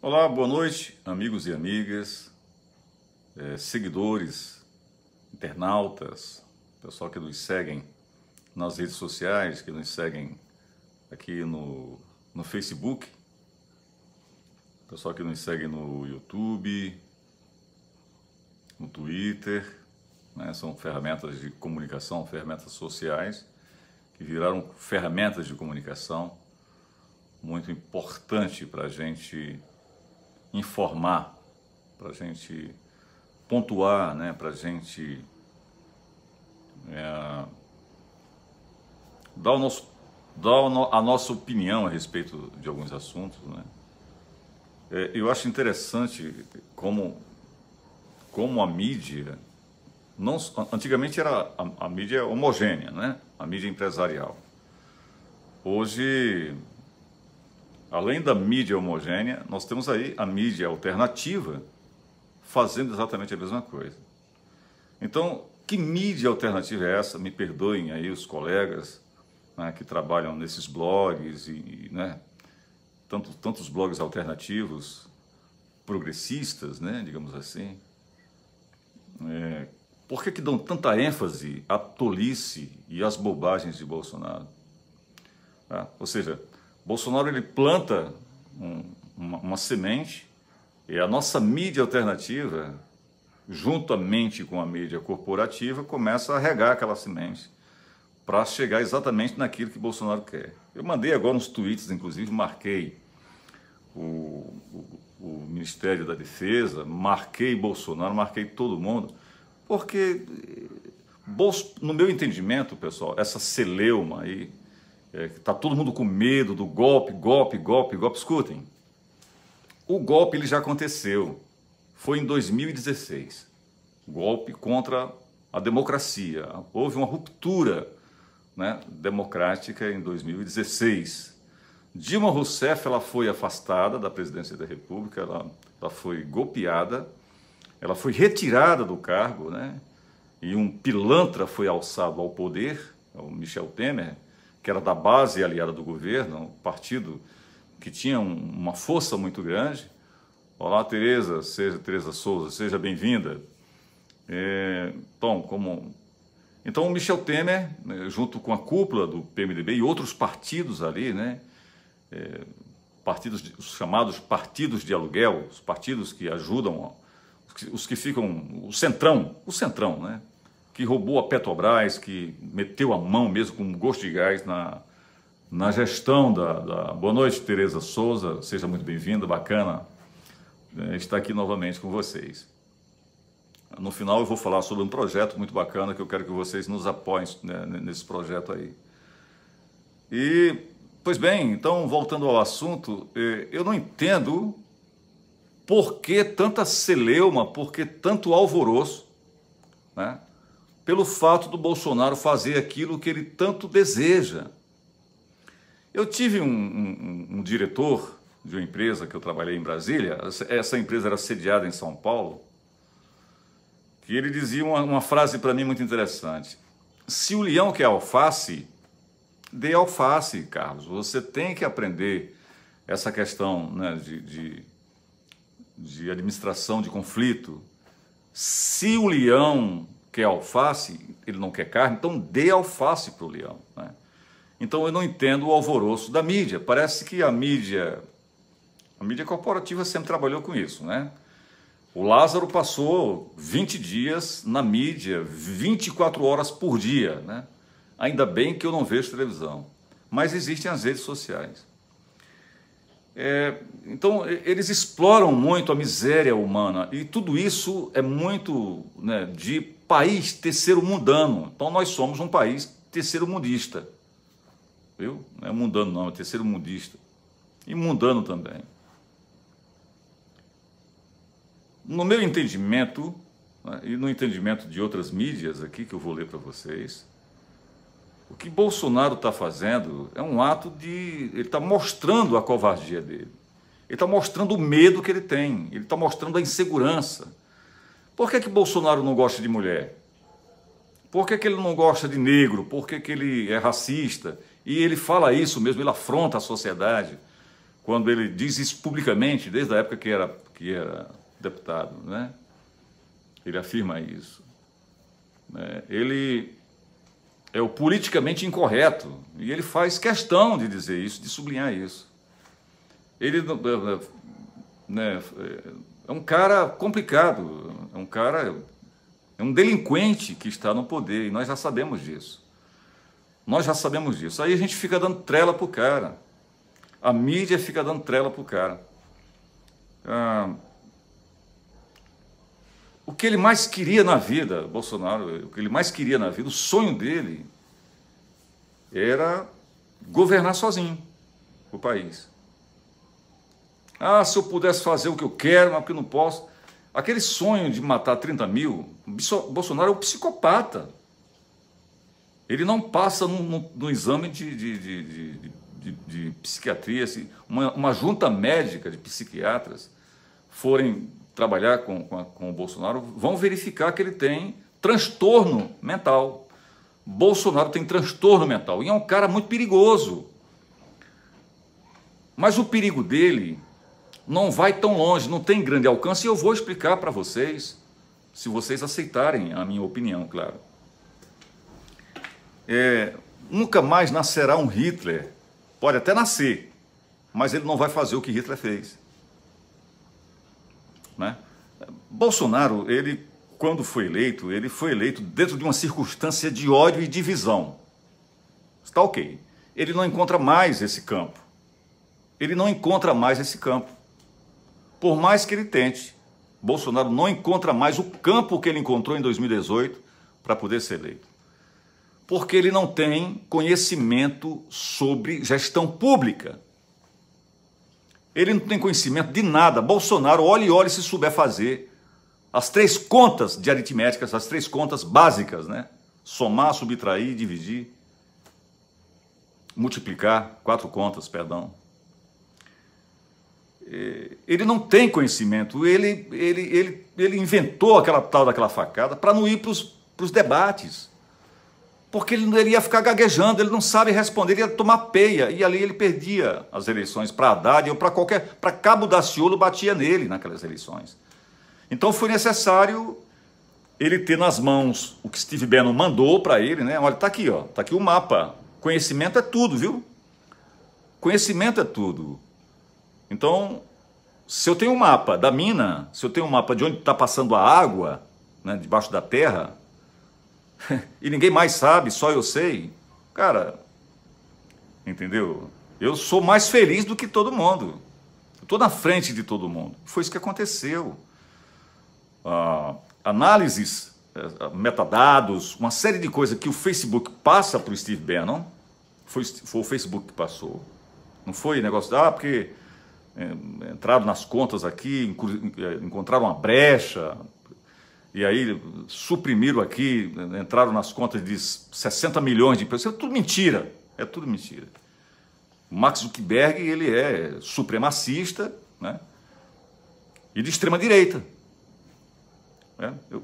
Olá, boa noite, amigos e amigas, seguidores, internautas, pessoal que nos seguem nas redes sociais, que nos seguem aqui no Facebook, pessoal que nos segue no YouTube, no Twitter, né? São ferramentas de comunicação, ferramentas sociais, que viraram ferramentas de comunicação muito importante para a gente informar, para a gente pontuar, né? Para a gente dar a nossa opinião a respeito de alguns assuntos, né? Eu acho interessante como a mídia, não, antigamente era a mídia homogênea, né? A mídia empresarial. Hoje, além da mídia homogênea, nós temos aí a mídia alternativa fazendo exatamente a mesma coisa. Então, que mídia alternativa é essa? Me perdoem aí os colegas, né, que trabalham nesses blogs né, tantos blogs alternativos, progressistas, né, digamos assim. Por que dão tanta ênfase à tolice e às bobagens de Bolsonaro? Ou seja, Bolsonaro ele planta uma semente e a nossa mídia alternativa, juntamente com a mídia corporativa, começa a regar aquela semente para chegar exatamente naquilo que Bolsonaro quer. Eu mandei agora uns tweets, inclusive marquei o Ministério da Defesa, marquei Bolsonaro, marquei todo mundo, porque, no meu entendimento, pessoal, essa celeuma aí, está todo mundo com medo do golpe, escutem, o golpe ele já aconteceu, foi em 2016, golpe contra a democracia, houve uma ruptura, né, democrática em 2016, Dilma Rousseff ela foi afastada da presidência da República, ela foi golpeada, ela foi retirada do cargo, né, e um pilantra foi alçado ao poder, o Michel Temer, que era da base aliada do governo, um partido que tinha uma força muito grande. Olá, Tereza Souza, seja bem-vinda. Então, o Michel Temer, né, junto com a cúpula do PMDB e outros partidos ali, né, os chamados partidos de aluguel, os partidos que ajudam, os que ficam, o centrão, né, que roubou a Petrobras, que meteu a mão mesmo com gosto de gás na gestão da... Boa noite, Tereza Souza, seja muito bem-vinda, bacana estar aqui novamente com vocês. No final eu vou falar sobre um projeto muito bacana que eu quero que vocês nos apoiem, né, nesse projeto aí. Pois bem, então, voltando ao assunto, eu não entendo por que tanta celeuma, por que tanto alvoroço, né, pelo fato do Bolsonaro fazer aquilo que ele tanto deseja. Eu tive um diretor de uma empresa que eu trabalhei em Brasília, essa empresa era sediada em São Paulo, que ele dizia uma frase para mim muito interessante: se o leão quer alface, dê alface, Carlos. Você tem que aprender essa questão, né, de administração de conflito. Se o leão quer alface, ele não quer carne, então dê alface para o leão, né? Então eu não entendo o alvoroço da mídia. Parece que a mídia corporativa sempre trabalhou com isso, né? O Lázaro passou 20 dias na mídia, 24 horas por dia, né? Ainda bem que eu não vejo televisão, mas existem as redes sociais. Então, eles exploram muito a miséria humana, e tudo isso é muito, né, de país terceiro-mundano. Então, nós somos um país terceiro-mundista, viu? Não é mundano não, é terceiro-mundista, e mundano também. No meu entendimento, né, e no entendimento de outras mídias aqui, que eu vou ler para vocês, o que Bolsonaro está fazendo é um ato de... Ele está mostrando a covardia dele. Ele está mostrando o medo que ele tem. Ele está mostrando a insegurança. Por que Bolsonaro não gosta de mulher? Por que ele não gosta de negro? Por que ele é racista? E ele fala isso mesmo, ele afronta a sociedade. quando ele diz isso publicamente, desde a época que era deputado, né? Ele afirma isso. Ele é o politicamente incorreto, e ele faz questão de dizer isso, de sublinhar isso. Ele né, é um cara complicado, é um delinquente que está no poder, e nós já sabemos disso. Nós já sabemos disso. Aí a gente fica dando trela pro cara. A mídia fica dando trela pro cara. O que ele mais queria na vida, Bolsonaro, o que ele mais queria na vida, o sonho dele era governar sozinho o país. Se eu pudesse fazer o que eu quero, mas porque eu não posso. Aquele sonho de matar 30 mil, Bolsonaro é um psicopata. Ele não passa no exame de psiquiatria. Se uma junta médica de psiquiatras forem trabalhar com o Bolsonaro, vão verificar que ele tem transtorno mental. Bolsonaro tem transtorno mental e é um cara muito perigoso. Mas o perigo dele não vai tão longe, não tem grande alcance, e eu vou explicar para vocês, se vocês aceitarem a minha opinião, claro. Nunca mais nascerá um Hitler. Pode até nascer, mas ele não vai fazer o que Hitler fez. Né? Bolsonaro, ele, quando foi eleito, ele foi eleito dentro de uma circunstância de ódio e divisão. Está ok. Ele não encontra mais esse campo. Ele não encontra mais esse campo. Por mais que ele tente, Bolsonaro não encontra mais o campo que ele encontrou em 2018 para poder ser eleito. Porque ele não tem conhecimento sobre gestão pública. Ele não tem conhecimento de nada. Bolsonaro, olhe se souber fazer as 3 contas de aritméticas, as 3 contas básicas, né? Somar, subtrair, dividir, multiplicar, 4 contas, perdão. Ele não tem conhecimento. Ele inventou aquela tal daquela facada para não ir para os debates. Porque ele ia ficar gaguejando, ele não sabe responder, ele ia tomar peia, e ali ele perdia as eleições para Haddad ou para Cabo Daciolo, batia nele naquelas eleições. Então foi necessário ele ter nas mãos o que Steve Bannon mandou para ele, né? Olha, tá aqui, ó, tá aqui o mapa. Conhecimento é tudo, viu? Conhecimento é tudo. Então, se eu tenho um mapa da mina, se eu tenho um mapa de onde está passando a água, né, debaixo da terra, e ninguém mais sabe, só eu sei, cara, entendeu? Eu sou mais feliz do que todo mundo. Eu estou na frente de todo mundo. Foi isso que aconteceu. Análises, metadados, uma série de coisas que o Facebook passa para o Steve Bannon, foi o Facebook que passou. Não foi negócio porque entraram nas contas aqui, encontraram uma brecha, e aí suprimiram aqui, entraram nas contas de 60 milhões de pessoas. É tudo mentira, é tudo mentira. O Mark Zuckerberg, ele é supremacista, né? E de extrema direita.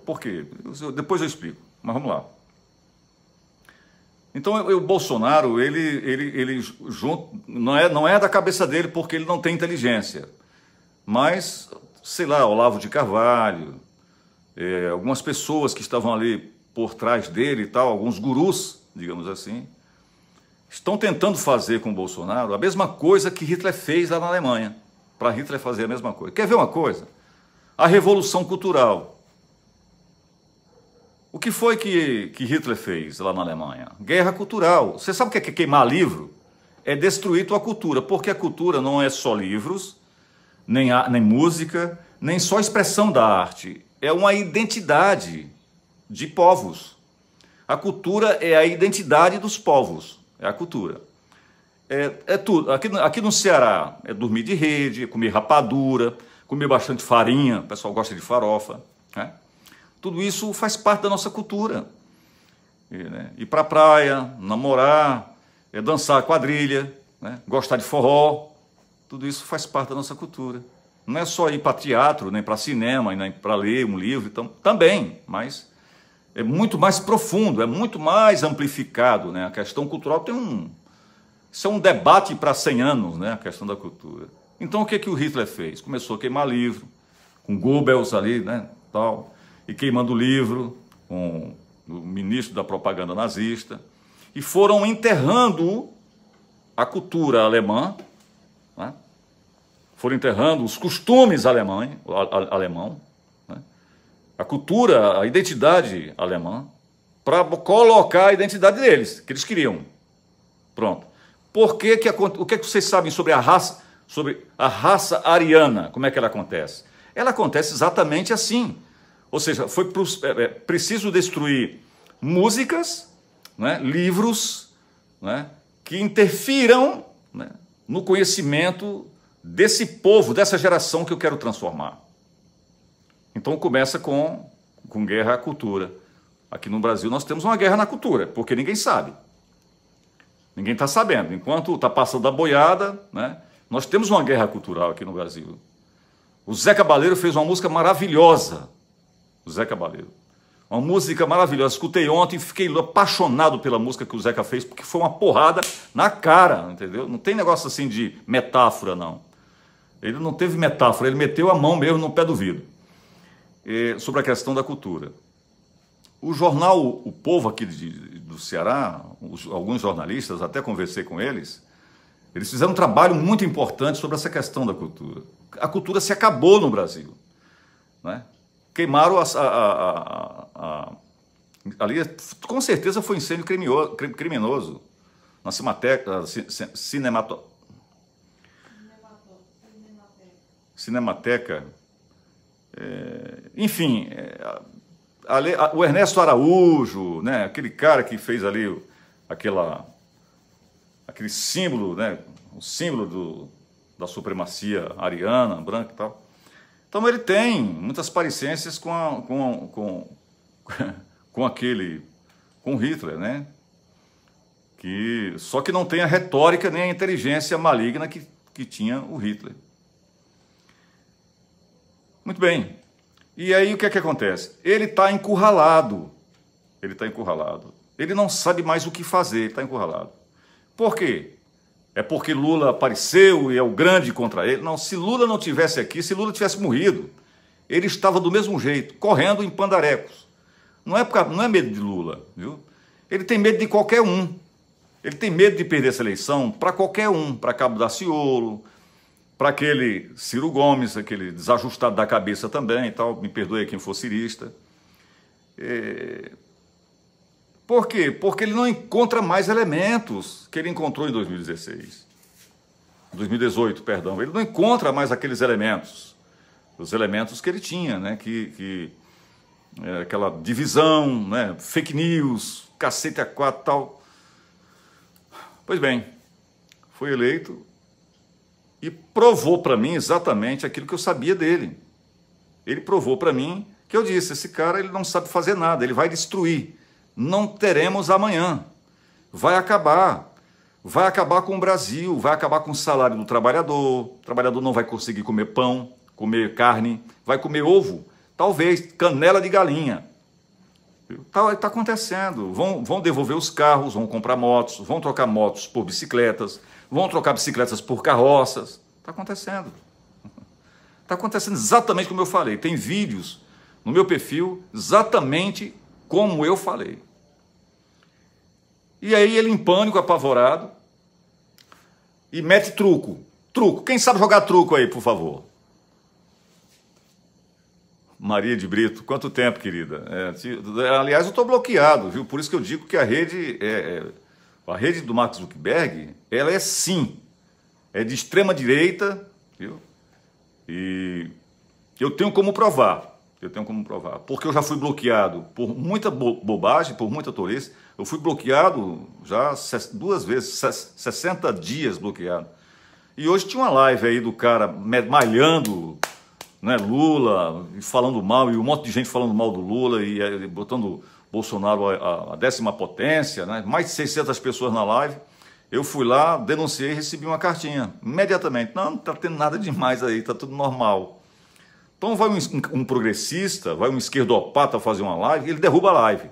Por quê? Depois eu explico, mas vamos lá. Então o Bolsonaro, ele não é da cabeça dele porque ele não tem inteligência. Mas, sei lá, Olavo de Carvalho, algumas pessoas que estavam ali por trás dele e tal, alguns gurus, digamos assim, estão tentando fazer com o Bolsonaro a mesma coisa que Hitler fez lá na Alemanha, para Hitler fazer a mesma coisa. Quer ver uma coisa? A Revolução Cultural. O que foi que Hitler fez lá na Alemanha? Guerra cultural. Você sabe o que é queimar livro? É destruir tua cultura, porque a cultura não é só livros, nem música, nem só expressão da arte. É uma identidade de povos. A cultura é a identidade dos povos. É a cultura. É tudo. Aqui no Ceará é dormir de rede, é comer rapadura, comer bastante farinha, o pessoal gosta de farofa, né? Tudo isso faz parte da nossa cultura. Ir para a praia, namorar, dançar quadrilha, né? Gostar de forró, tudo isso faz parte da nossa cultura. Não é só ir para teatro, nem para cinema, nem para ler um livro, então, também, mas é muito mais profundo, é muito mais amplificado, né? A questão cultural tem Isso é um debate para 100 anos, né, a questão da cultura. Então o que o Hitler fez? Começou a queimar livro, com Goebbels ali, né, tal, e queimando livro com o ministro da propaganda nazista, e foram enterrando a cultura alemã, né, foram enterrando os costumes alemão, né, a cultura, a identidade alemã, para colocar a identidade deles, que eles queriam. Pronto. O que vocês sabem sobre a raça ariana? Como é que ela acontece? Ela acontece exatamente assim. Ou seja, foi preciso destruir músicas, né, livros, né, que interfiram, né, no conhecimento desse povo, dessa geração que eu quero transformar. Então começa com guerra à cultura. Aqui no Brasil nós temos uma guerra na cultura, porque ninguém sabe. Ninguém está sabendo. Enquanto está passando a boiada, né, nós temos uma guerra cultural aqui no Brasil. O Zé Cabaleiro fez uma música maravilhosa. O Zé Cabaleiro. Uma música maravilhosa. Escutei ontem e fiquei apaixonado pela música que o Zeca fez, porque foi uma porrada na cara, entendeu? Não tem negócio assim de metáfora, não. Ele não teve metáfora, ele meteu a mão mesmo no pé do vidro. Sobre a questão da cultura. O jornal O Povo aqui do Ceará, alguns jornalistas, até conversei com eles, eles fizeram um trabalho muito importante sobre essa questão da cultura. A cultura se acabou no Brasil, né? Queimaram ali, com certeza foi incêndio criminoso na Cinemateca. Enfim, o Ernesto Araújo, né, aquele cara que fez ali aquele símbolo, né, o símbolo da supremacia ariana, branca e tal. Então ele tem muitas parecências com Hitler, né? Só que não tem a retórica nem a inteligência maligna que tinha o Hitler. Muito bem. E aí o que é que acontece? Ele está encurralado. Ele não sabe mais o que fazer, ele está encurralado. Por quê? É porque Lula apareceu e é o grande contra ele? Não, se Lula não tivesse aqui, se Lula tivesse morrido, ele estava do mesmo jeito, correndo em pandarecos. Não é medo de Lula, viu? Ele tem medo de qualquer um. Ele tem medo de perder essa eleição para qualquer um, para Cabo Daciolo, para aquele Ciro Gomes, aquele desajustado da cabeça também e tal, me perdoe quem for cirista. Por quê? Porque ele não encontra mais elementos que ele encontrou em 2018, perdão. Ele não encontra mais aqueles elementos, os elementos que ele tinha, né? Aquela divisão, né? Fake news, cacete a quatro, tal. Pois bem, foi eleito e provou para mim exatamente aquilo que eu sabia dele. Ele provou para mim que eu disse, esse cara ele não sabe fazer nada, ele vai destruir. Não teremos amanhã. Vai acabar com o Brasil, vai acabar com o salário do trabalhador. O trabalhador não vai conseguir comer pão, comer carne, vai comer ovo, talvez canela de galinha. Está acontecendo. Vão devolver os carros, vão comprar motos, vão trocar motos por bicicletas, vão trocar bicicletas por carroças. Está acontecendo. Está acontecendo exatamente como eu falei. Tem vídeos no meu perfil exatamente como eu falei. E aí ele em pânico, apavorado, e mete truco. Truco. Quem sabe jogar truco aí, por favor? Maria de Brito, quanto tempo, querida? Aliás, eu estou bloqueado, viu? Por isso que eu digo que a rede do Mark Zuckerberg, ela é sim, é de extrema direita, viu? E eu tenho como provar. Porque eu já fui bloqueado por muita bobagem, por muita tolice. Eu fui bloqueado já 2 vezes, 60 dias bloqueado. E hoje tinha uma live aí do cara malhando, né, Lula, falando mal, e um monte de gente falando mal do Lula, e botando Bolsonaro a 10ª potência, né, mais de 600 pessoas na live. Eu fui lá, denunciei e recebi uma cartinha, imediatamente. Não está tendo nada demais aí, está tudo normal. Então vai um progressista, vai um esquerdopata fazer uma live, ele derruba a live.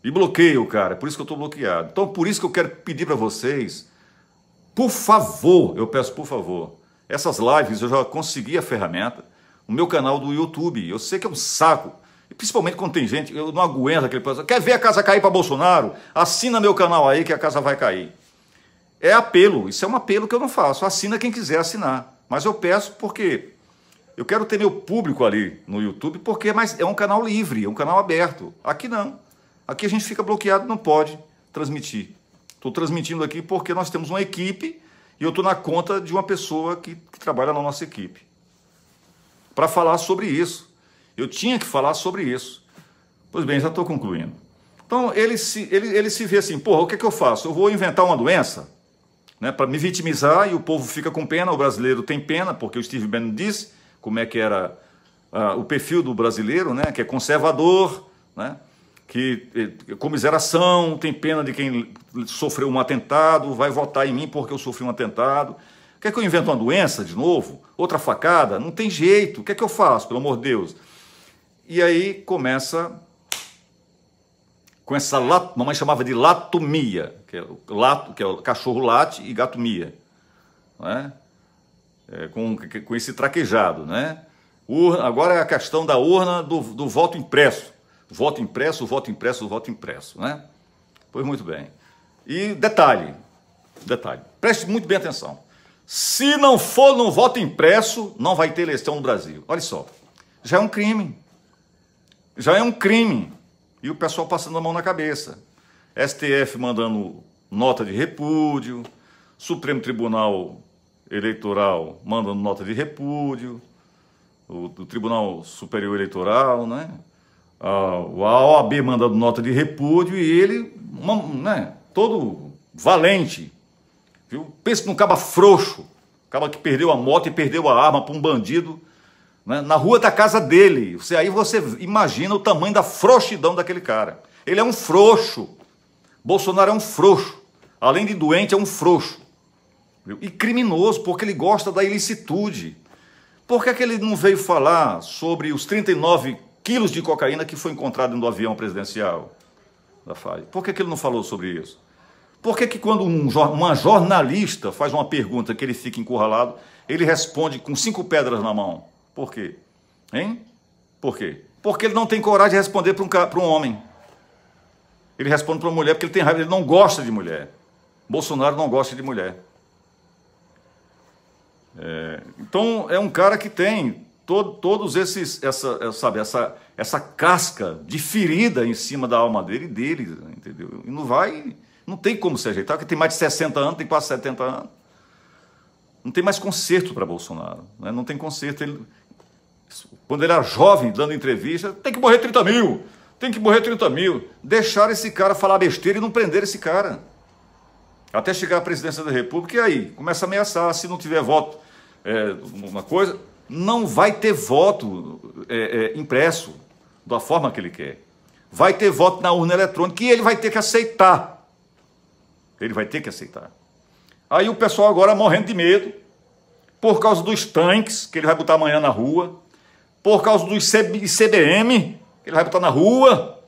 E bloqueia o cara, por isso que eu estou bloqueado. Então, por isso que eu quero pedir para vocês, por favor, eu peço por favor, essas lives eu já consegui a ferramenta, o meu canal do YouTube, eu sei que é um saco, e principalmente quando tem gente, eu não aguento aquele pessoal, quer ver a casa cair para Bolsonaro? Assina meu canal aí que a casa vai cair. É apelo, isso é um apelo que eu não faço, assina quem quiser assinar, mas eu peço porque eu quero ter meu público ali no YouTube, porque é um canal livre, é um canal aberto, aqui não, aqui a gente fica bloqueado, não pode transmitir. Estou transmitindo aqui porque nós temos uma equipe e eu estou na conta de uma pessoa que trabalha na nossa equipe. Para falar sobre isso. Eu tinha que falar sobre isso. Pois bem, já estou concluindo. Então, ele se vê assim, porra, o que é que eu faço? Eu vou inventar uma doença, né, para me vitimizar e o povo fica com pena, o brasileiro tem pena, porque o Steve Bannon disse como é que era o perfil do brasileiro, né, que é conservador, né, que comiseração, tem pena de quem sofreu um atentado, vai votar em mim porque eu sofri um atentado. Quer que eu invente uma doença de novo? Outra facada? Não tem jeito. O que é que eu faço, pelo amor de Deus? E aí começa com essa, mamãe chamava de latomia, que é o cachorro late e gato mia, não é? Com esse traquejado, né? Agora é a questão da urna do voto impresso. Voto impresso, voto impresso, voto impresso, né? Pois muito bem. E detalhe, preste muito bem atenção. Se não for no voto impresso, não vai ter eleição no Brasil. Olha só, já é um crime. Já é um crime. E o pessoal passando a mão na cabeça. STF mandando nota de repúdio, Supremo Tribunal Eleitoral mandando nota de repúdio, o Tribunal Superior Eleitoral, né? A OAB mandando nota de repúdio e ele, né, todo valente, viu? Pensa num caba frouxo, caba que perdeu a moto e perdeu a arma para um bandido, né, na rua da casa dele. Aí você imagina o tamanho da frouxidão daquele cara. Ele é um frouxo. Bolsonaro é um frouxo. Além de doente, é um frouxo. Viu? E criminoso, porque ele gosta da ilicitude. Por que é que ele não veio falar sobre os 39 quilos de cocaína que foi encontrado no avião presidencial da FAI? Por que ele não falou sobre isso? Por que quando uma jornalista faz uma pergunta que ele fica encurralado, ele responde com 5 pedras na mão? Por quê? Hein? Por quê? Porque ele não tem coragem de responder para um homem. Ele responde para uma mulher porque ele tem raiva, ele não gosta de mulher. Bolsonaro não gosta de mulher. Então é um cara que tem todos esses, essa casca de ferida em cima da alma dele e dele, entendeu? E não tem como se ajeitar, porque tem mais de 60 anos, tem quase 70 anos. Não tem mais conserto para Bolsonaro, né? Não tem conserto. Quando ele era jovem, dando entrevista, tem que morrer 30 mil, tem que morrer 30 mil. Deixaram esse cara falar besteira e não prender esse cara. Até chegar à presidência da República, e aí? Começa a ameaçar, se não tiver voto, uma coisa... Não vai ter voto impresso da forma que ele quer. Vai ter voto na urna eletrônica e ele vai ter que aceitar. Ele vai ter que aceitar. Aí o pessoal agora morrendo de medo, por causa dos tanques que ele vai botar amanhã na rua, por causa dos ICBM que ele vai botar na rua,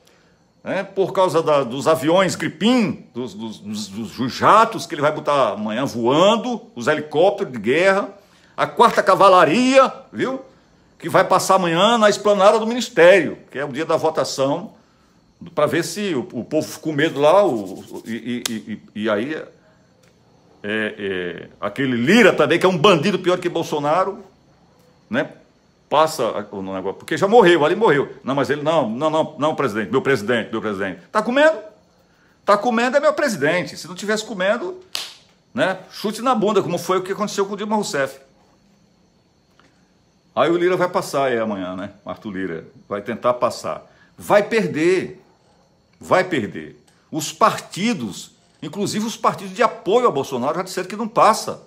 né, por causa dos aviões Gripin, dos jatos que ele vai botar amanhã voando, os helicópteros de guerra, a 4ª Cavalaria, viu? Que vai passar amanhã na esplanada do Ministério, que é o dia da votação, para ver se o povo ficou com medo lá, e aí aquele Lira também, que é um bandido pior que Bolsonaro, né? Passa o negócio, porque já morreu, ali morreu. Não, mas ele, não, presidente, meu presidente. Tá comendo? Tá comendo é meu presidente. Se não tivesse comendo, né? Chute na bunda, como foi o que aconteceu com o Dilma Rousseff. Aí o Lira vai passar amanhã, né? Arthur Lira vai tentar passar. Vai perder. Os partidos, inclusive os partidos de apoio a Bolsonaro, já disseram que não passa.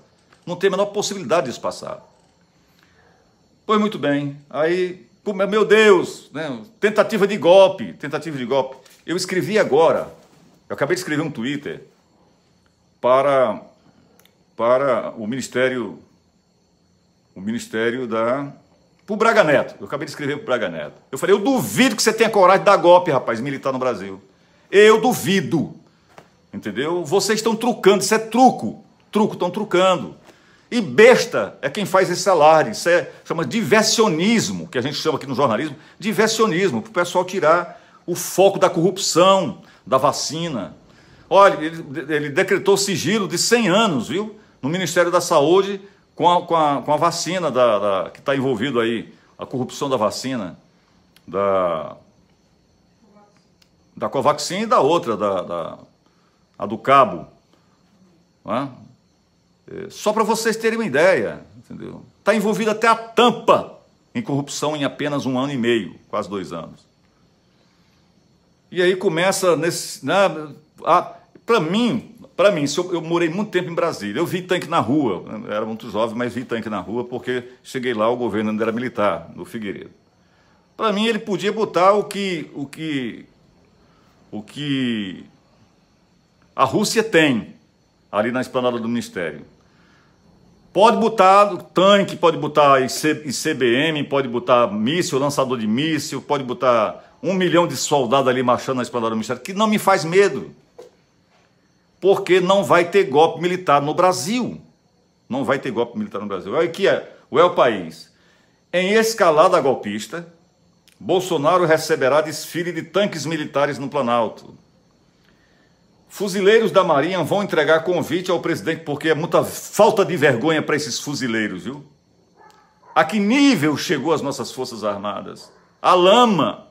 Não tem a menor possibilidade disso passar. Pois muito bem. Aí, meu Deus, né? Tentativa de golpe. Eu escrevi agora, eu acabei de escrever um Twitter para o Ministério pro Braga Neto. Eu acabei de escrever pro Braga Neto. Eu falei, eu duvido que você tenha coragem de dar golpe, rapaz, militar no Brasil. Eu duvido. Entendeu? Vocês estão trucando, isso é truco. Truco, estão trucando. E besta é quem faz esse alarde. Isso chama diversionismo, que a gente chama aqui no jornalismo, diversionismo, para o pessoal tirar o foco da corrupção, da vacina. Olha, ele decretou sigilo de 100 anos, viu? No Ministério da Saúde, com a vacina que está envolvido aí, a corrupção da vacina, da Covaxin e da outra, a do Cabo. Não é? Só para vocês terem uma ideia, entendeu? Está envolvido até a tampa em corrupção em apenas 1 ano e meio, quase 2 anos. E aí começa nesse... Para mim, eu morei muito tempo em Brasília, eu vi tanque na rua, eu era muito jovem, mas vi tanque na rua porque cheguei lá, o governo ainda era militar, no Figueiredo. Para mim, ele podia botar o que a Rússia tem ali na esplanada do Ministério. Pode botar tanque, pode botar ICBM, pode botar míssil, lançador de míssil, pode botar 1 milhão de soldados ali marchando na esplanada do Ministério, que não me faz medo. Porque não vai ter golpe militar no Brasil. Não vai ter golpe militar no Brasil. Olha aqui, o país. Em escalada golpista, Bolsonaro receberá desfile de tanques militares no Planalto. Fuzileiros da Marinha vão entregar convite ao presidente, porque é muita falta de vergonha para esses fuzileiros, viu? A que nível chegou as nossas Forças Armadas? A lama.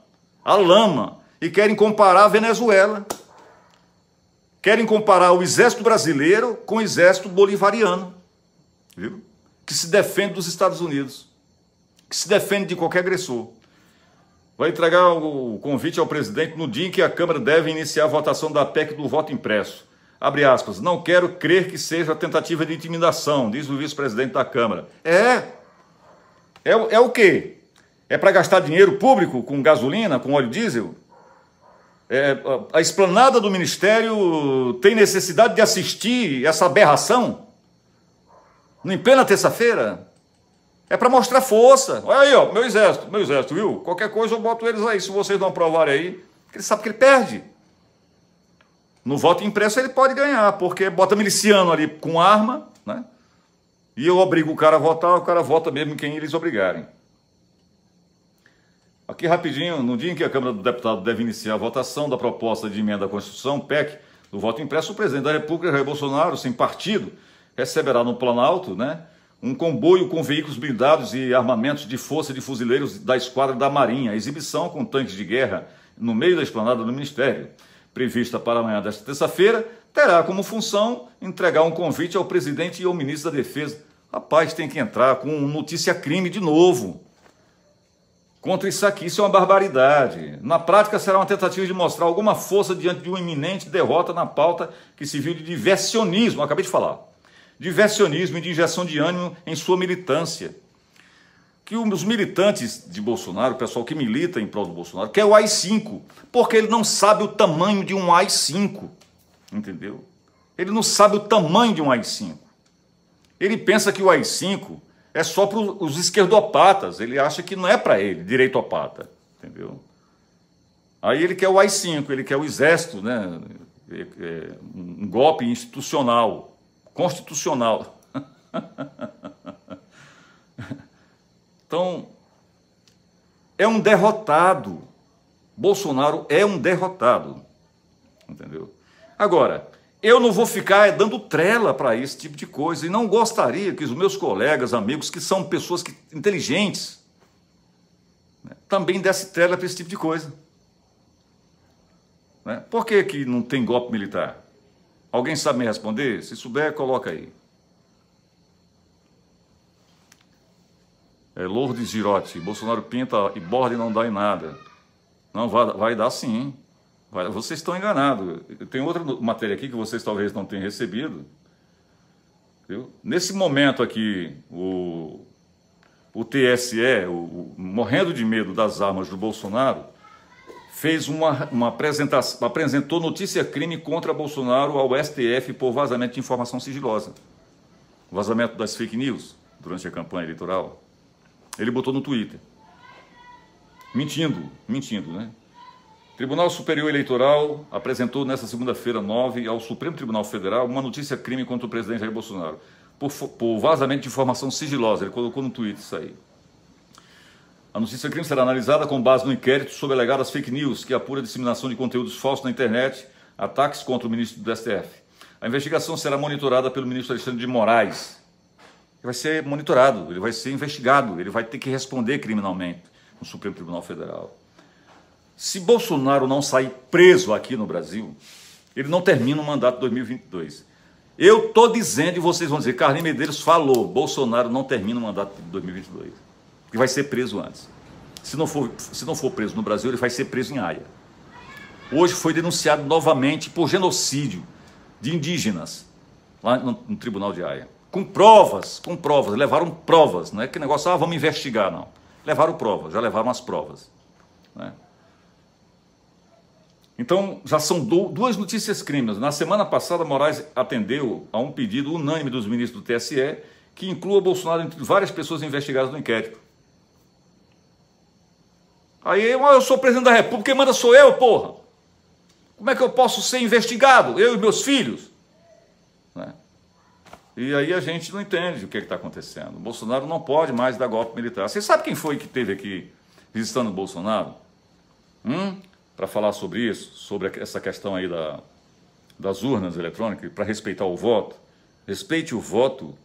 E querem comparar a Venezuela. Querem comparar o exército brasileiro com o exército bolivariano, viu? Que se defende dos Estados Unidos, que se defende de qualquer agressor. Vai entregar o convite ao presidente no dia em que a Câmara deve iniciar a votação da PEC do voto impresso. Abre aspas, não quero crer que seja tentativa de intimidação, diz o vice-presidente da Câmara. É o quê? É para gastar dinheiro público com gasolina, com óleo diesel? A esplanada do Ministério tem necessidade de assistir essa aberração? Em plena terça-feira? É para mostrar força. Olha aí, ó, meu exército, viu? Qualquer coisa eu boto eles aí, se vocês não aprovarem aí, porque ele sabe que ele perde. No voto impresso ele pode ganhar, porque bota miliciano ali com arma, né? E eu obrigo o cara a votar, o cara vota mesmo em quem eles obrigarem. Aqui rapidinho, no dia em que a Câmara do Deputado deve iniciar a votação da proposta de emenda à Constituição, PEC, do voto impresso, o presidente da República, Jair Bolsonaro, sem partido, receberá no Planalto, né, um comboio com veículos blindados e armamentos de força de fuzileiros da Esquadra da Marinha. A exibição com tanques de guerra no meio da esplanada do Ministério, prevista para amanhã desta terça-feira, terá como função entregar um convite ao presidente e ao ministro da Defesa. Rapaz, tem que entrar com notícia crime de novo. Contra isso aqui, isso é uma barbaridade. Na prática, será uma tentativa de mostrar alguma força diante de uma iminente derrota na pauta que se viu de diversionismo, acabei de falar. Diversionismo e de injeção de ânimo em sua militância. Que os militantes de Bolsonaro, o pessoal que milita em prol do Bolsonaro, quer o AI-5, porque ele não sabe o tamanho de um AI-5, entendeu? Ele não sabe o tamanho de um AI-5. Ele pensa que o AI-5 é só para os esquerdopatas, ele acha que não é para ele, direitopata, entendeu? Aí ele quer o AI-5, ele quer o exército, né? Um golpe institucional, constitucional. Então, é um derrotado. Bolsonaro é um derrotado, entendeu? Agora, eu não vou ficar dando trela para esse tipo de coisa e não gostaria que os meus colegas, amigos, que são pessoas inteligentes, né, também dessem trela para esse tipo de coisa. Né? Por que não tem golpe militar? Alguém sabe me responder? Se souber, coloca aí. Lourdes Girotti, Bolsonaro pinta e borda e não dá em nada. Não, vai dar sim. Vocês estão enganados. Tem outra matéria aqui que vocês talvez não tenham recebido. Viu? Nesse momento aqui, o TSE, morrendo de medo das armas do Bolsonaro, fez uma apresentação, apresentou notícia-crime contra Bolsonaro ao STF por vazamento de informação sigilosa. Vazamento das fake news durante a campanha eleitoral. Ele botou no Twitter. Mentindo, né? Tribunal Superior Eleitoral apresentou nesta segunda-feira 9 ao Supremo Tribunal Federal uma notícia-crime contra o presidente Jair Bolsonaro por vazamento de informação sigilosa. Ele colocou no Twitter isso aí. A notícia-crime será analisada com base no inquérito sobre alegadas fake news que apura a disseminação de conteúdos falsos na internet, ataques contra o ministro do STF. A investigação será monitorada pelo ministro Alexandre de Moraes. Ele vai ser monitorado, ele vai ser investigado, ele vai ter que responder criminalmente no Supremo Tribunal Federal. Se Bolsonaro não sair preso aqui no Brasil, ele não termina o mandato de 2022. Eu estou dizendo e vocês vão dizer, Carlinhos Medeiros falou, Bolsonaro não termina o mandato de 2022. Ele vai ser preso antes. Se não for preso no Brasil, ele vai ser preso em Haia. Hoje foi denunciado novamente por genocídio de indígenas lá no Tribunal de Haia. Com provas, levaram provas. Não é que negócio, vamos investigar, não. Levaram provas, já levaram as provas. Né? Então, já são duas notícias crimes. Na semana passada, Moraes atendeu a um pedido unânime dos ministros do TSE que inclua Bolsonaro entre várias pessoas investigadas no inquérito. Aí, eu sou presidente da República, quem manda sou eu, porra. Como é que eu posso ser investigado? Eu e meus filhos? Né? E aí a gente não entende o que está acontecendo. O Bolsonaro não pode mais dar golpe militar. Você sabe quem foi que esteve aqui visitando o Bolsonaro? Para falar sobre isso, sobre essa questão aí das urnas eletrônicas, para respeitar o voto. Respeite o voto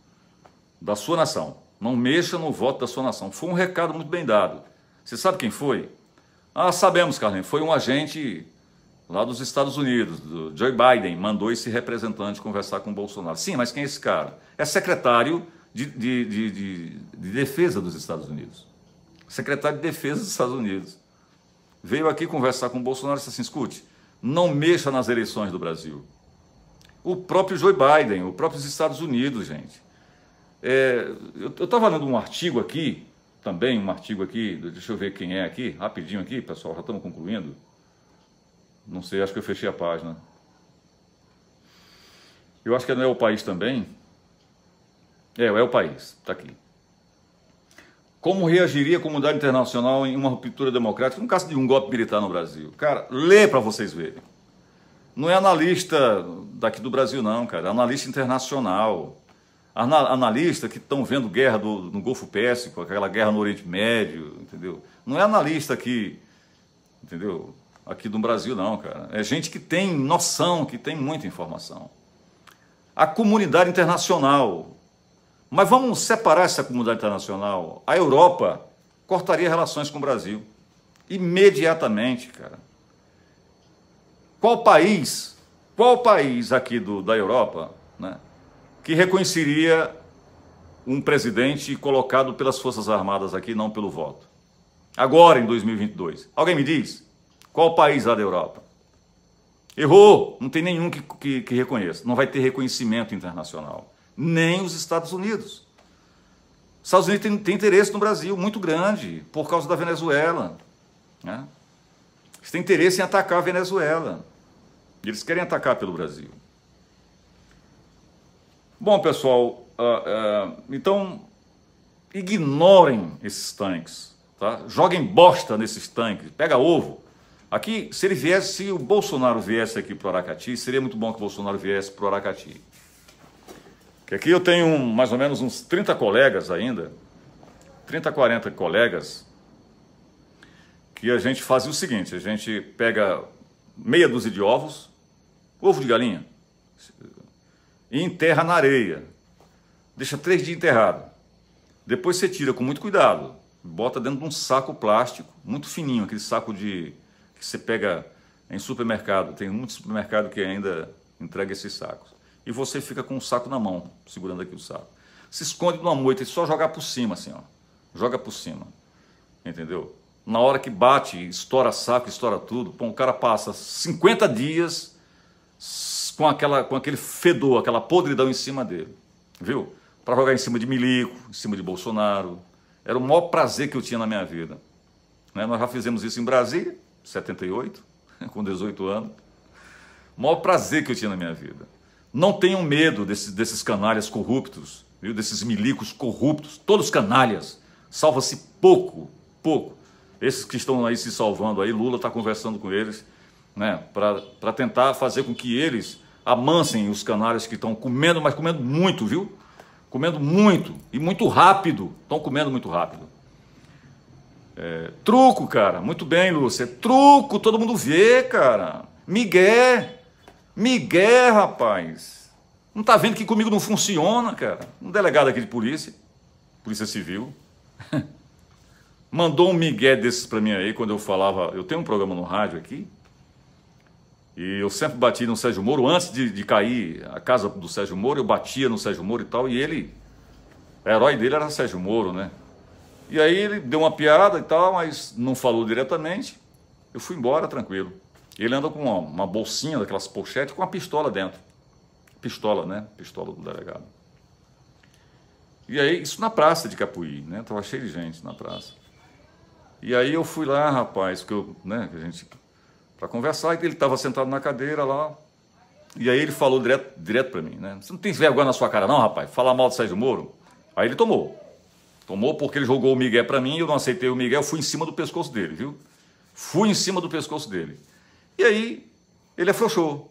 da sua nação. Não mexa no voto da sua nação. Foi um recado muito bem dado. Você sabe quem foi? Sabemos, Carlinhos. Foi um agente lá dos Estados Unidos, do Joe Biden, mandou esse representante conversar com o Bolsonaro. Sim, mas quem é esse cara? É secretário de defesa dos Estados Unidos. Secretário de defesa dos Estados Unidos. Veio aqui conversar com o Bolsonaro e disse assim, escute, não mexa nas eleições do Brasil. O próprio Joe Biden, os próprios Estados Unidos, gente. Eu estava lendo um artigo aqui, também um artigo aqui, deixa eu ver quem é aqui, rapidinho aqui, pessoal, já estamos concluindo. Não sei, acho que eu fechei a página. Eu acho que não é o País também. É o País, está aqui. Como reagiria a comunidade internacional em uma ruptura democrática no caso de um golpe militar no Brasil? Cara, lê para vocês verem. Não é analista daqui do Brasil não, cara. É analista internacional. Analista que estão vendo guerra no Golfo Pérsico, aquela guerra no Oriente Médio, entendeu? Não é analista aqui, entendeu? Aqui do Brasil não, cara. É gente que tem noção, que tem muita informação. A comunidade internacional. Mas vamos separar essa comunidade internacional. A Europa cortaria relações com o Brasil. Imediatamente, cara. Qual país aqui da Europa, né, que reconheceria um presidente colocado pelas Forças Armadas aqui, não pelo voto? Agora, em 2022. Alguém me diz? Qual país lá da Europa? Errou! Não tem nenhum que reconheça. Não vai ter reconhecimento internacional. Nem os Estados Unidos. Os Estados Unidos têm interesse no Brasil muito grande, por causa da Venezuela. Né? Eles têm interesse em atacar a Venezuela. Eles querem atacar pelo Brasil. Bom, pessoal, então, ignorem esses tanques. Tá? Joguem bosta nesses tanques. Pega ovo. Aqui, se o Bolsonaro viesse aqui para o Aracati, seria muito bom que o Bolsonaro viesse para o Aracati. Que aqui eu tenho mais ou menos uns 30 colegas ainda, 30, 40 colegas, que a gente fazia o seguinte, a gente pega meia dúzia de ovos, ovo de galinha, e enterra na areia, deixa 3 dias enterrado. Depois você tira com muito cuidado, bota dentro de um saco plástico, muito fininho, aquele saco que você pega em supermercado, tem muito supermercado que ainda entrega esses sacos. E você fica com o saco na mão, segurando aqui o saco. Se esconde numa moita e só jogar por cima, assim, ó. Joga por cima, entendeu? Na hora que bate, estoura saco, estoura tudo, pô, o cara passa 50 dias com aquele fedor, aquela podridão em cima dele, viu? Para jogar em cima de milico, em cima de Bolsonaro. Era o maior prazer que eu tinha na minha vida. Né? Nós já fizemos isso em Brasília, 78, com 18 anos. O maior prazer que eu tinha na minha vida. Não tenham medo desses canalhas corruptos, viu? Desses milicos corruptos, todos canalhas. Salva-se pouco. Esses que estão aí se salvando aí, Lula está conversando com eles, né, para tentar fazer com que eles amansem os canalhas que estão comendo, mas comendo muito, viu? Comendo muito e muito rápido. Estão comendo muito rápido. Truco, cara. Muito bem, Lúcia. Truco, todo mundo vê, cara. Migué. Migué, rapaz. Não tá vendo que comigo não funciona, cara? Um delegado aqui de polícia civil, mandou um migué desses pra mim aí, quando eu falava, eu tenho um programa no rádio aqui, e eu sempre bati no Sérgio Moro, antes de cair a casa do Sérgio Moro, eu batia no Sérgio Moro e tal, e ele, o herói dele era Sérgio Moro, né? E aí ele deu uma piada e tal, mas não falou diretamente, eu fui embora tranquilo. Ele anda com uma bolsinha daquelas pochetes com uma pistola dentro. Pistola, né? Pistola do delegado. E aí, isso na praça de Capuí, né? Tava cheio de gente na praça. E aí eu fui lá, rapaz, para conversar, e ele estava sentado na cadeira lá. E aí ele falou direto para mim, né? Você não tem vergonha na sua cara não, rapaz? Falar mal do Sérgio Moro? Aí ele tomou. Tomou porque ele jogou o migué para mim, eu não aceitei o migué, eu fui em cima do pescoço dele, viu? Fui em cima do pescoço dele. E aí ele afrouxou.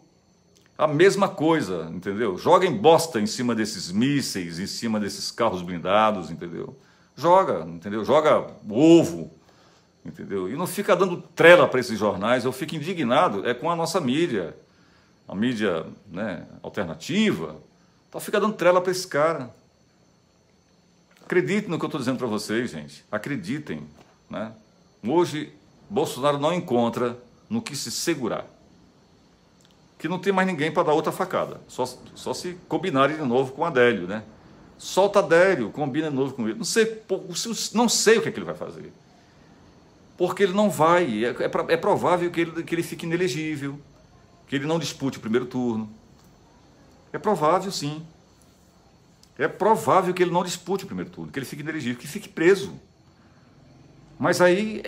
A mesma coisa, entendeu? Joga em bosta em cima desses mísseis, em cima desses carros blindados, entendeu? Joga, entendeu? Joga ovo, entendeu? E não fica dando trela para esses jornais, eu fico indignado, com a nossa mídia, a mídia, né, alternativa, então fica dando trela para esse cara. Acreditem no que eu estou dizendo para vocês, gente, acreditem, né? Hoje, Bolsonaro não encontra no que se segurar. Que não tem mais ninguém para dar outra facada. Só se combinarem de novo com Adélio, né? Solta Adélio, combina de novo com ele. Não sei o que é que ele vai fazer. Porque ele não vai. É provável que ele fique inelegível, que ele não dispute o primeiro turno. É provável, sim. É provável que ele não dispute o primeiro turno, que ele fique inelegível, que fique preso. Mas aí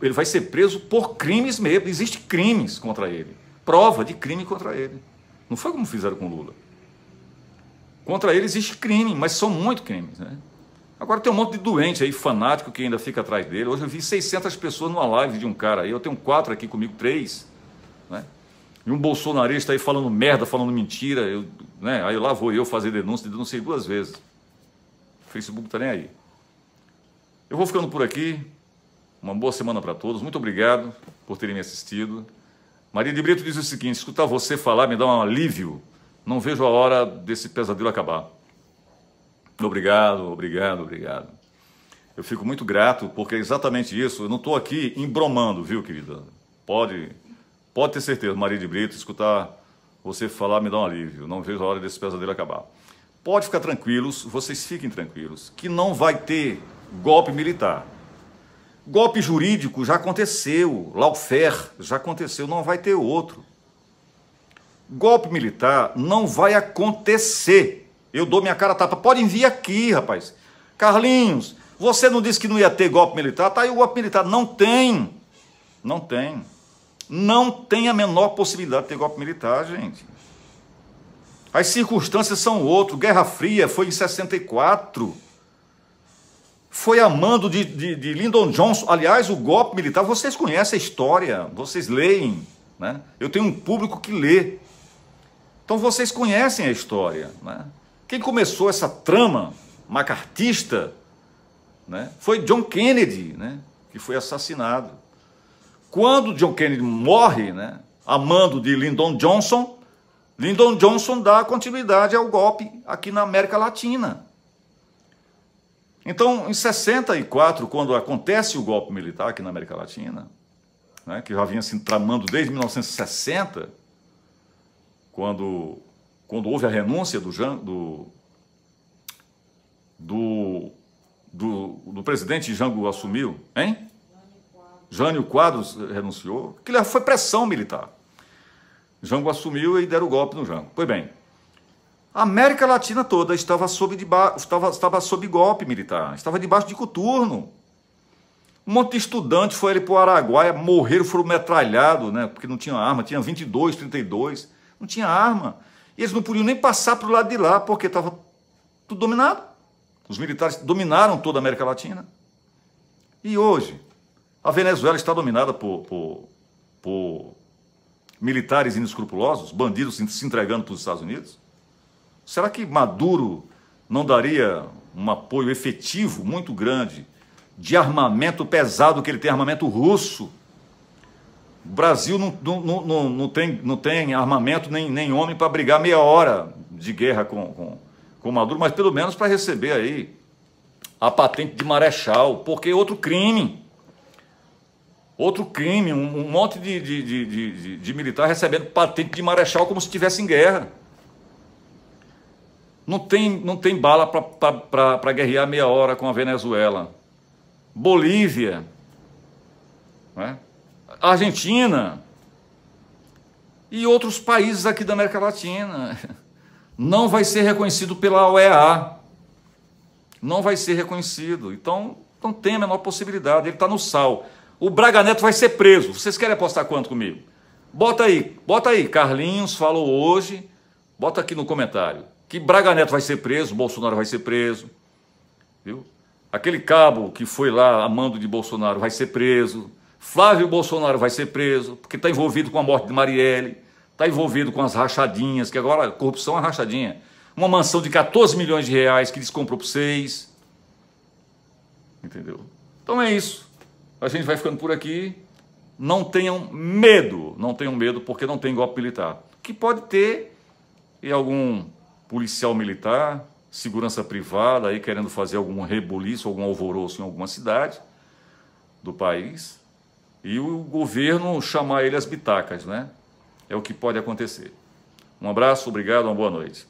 ele vai ser preso por crimes mesmo. Existem crimes contra ele. Prova de crime contra ele. Não foi como fizeram com Lula. Contra ele existe crime, mas são muitos crimes, né? Agora tem um monte de doente aí, fanático, que ainda fica atrás dele. Hoje eu vi 600 pessoas numa live de um cara aí. Eu tenho 4 aqui comigo, 3, né? E um bolsonarista aí falando merda, falando mentira. Né? Aí lá vou eu fazer denúncia, denunciei 2 vezes. O Facebook tá nem aí. Eu vou ficando por aqui. Uma boa semana para todos. Muito obrigado por terem me assistido. Maria de Brito diz o seguinte: escutar você falar me dá um alívio. Não vejo a hora desse pesadelo acabar. Obrigado, obrigado, obrigado. Eu fico muito grato, porque é exatamente isso. Eu não estou aqui embromando, viu, querida? Pode ter certeza, Maria de Brito, escutar você falar me dá um alívio. Não vejo a hora desse pesadelo acabar. Pode ficar tranquilos, vocês fiquem tranquilos, que não vai ter golpe militar. Golpe jurídico já aconteceu, lawfare já aconteceu, não vai ter outro. Golpe militar não vai acontecer. Eu dou minha cara a tapa. Podem vir aqui, rapaz. Carlinhos, você não disse que não ia ter golpe militar? Tá aí o golpe militar. Não tem. Não tem. Não tem a menor possibilidade de ter golpe militar, gente. As circunstâncias são outras. Guerra Fria foi em 64. Foi a mando de Lyndon Johnson. Aliás, o golpe militar, vocês conhecem a história, vocês leem, né? Eu tenho um público que lê. Então vocês conhecem a história, né? Quem começou essa trama macartista, né, foi John Kennedy, né, que foi assassinado. Quando John Kennedy morre, né, a mando de Lyndon Johnson dá continuidade ao golpe aqui na América Latina. Então, em 64, quando acontece o golpe militar aqui na América Latina, né, que já vinha se tramando desde 1960, quando houve a renúncia do presidente, Jango assumiu, hein? Jânio Quadros renunciou, que foi pressão militar. Jango assumiu e deram o golpe no Jango. Pois bem, a América Latina toda estava sob golpe militar, estava debaixo de coturno. Um monte de estudante foi ali para o Araguaia, morreram, foram metralhados, né, porque não tinha arma, tinha 22, 32, não tinha arma. E eles não podiam nem passar para o lado de lá, porque estava tudo dominado. Os militares dominaram toda a América Latina. E hoje, A Venezuela está dominada por militares inescrupulosos, bandidos se entregando para os Estados Unidos? Será que Maduro não daria um apoio efetivo, muito grande, de armamento pesado, que ele tem armamento russo? O Brasil não tem armamento nem homem para brigar meia hora de guerra com Maduro, mas pelo menos para receber aí a patente de marechal, porque outro crime, um monte de militar recebendo patente de marechal como se estivesse em guerra. Não tem bala para guerrear meia hora com a Venezuela. Bolívia, né? Argentina e outros países aqui da América Latina. Não vai ser reconhecido pela OEA. Não vai ser reconhecido. Então, não tem a menor possibilidade. Ele está no sal. O Braga Neto vai ser preso. Vocês querem apostar quanto comigo? Bota aí. Carlinhos falou hoje, bota aqui no comentário, que Braga Neto vai ser preso, Bolsonaro vai ser preso. Viu? Aquele cabo que foi lá a mando de Bolsonaro vai ser preso. Flávio Bolsonaro vai ser preso, porque está envolvido com a morte de Marielle, está envolvido com as rachadinhas, que agora a corrupção é rachadinha. Uma mansão de 14 milhões de reais que eles compram por 6. Entendeu? Então é isso. A gente vai ficando por aqui. Não tenham medo, porque não tem golpe militar. Que pode ter e algum policial militar, segurança privada, aí querendo fazer algum rebuliço, algum alvoroço em alguma cidade do país, e o governo chamar ele às bitacas, né? É o que pode acontecer. Um abraço, obrigado, uma boa noite.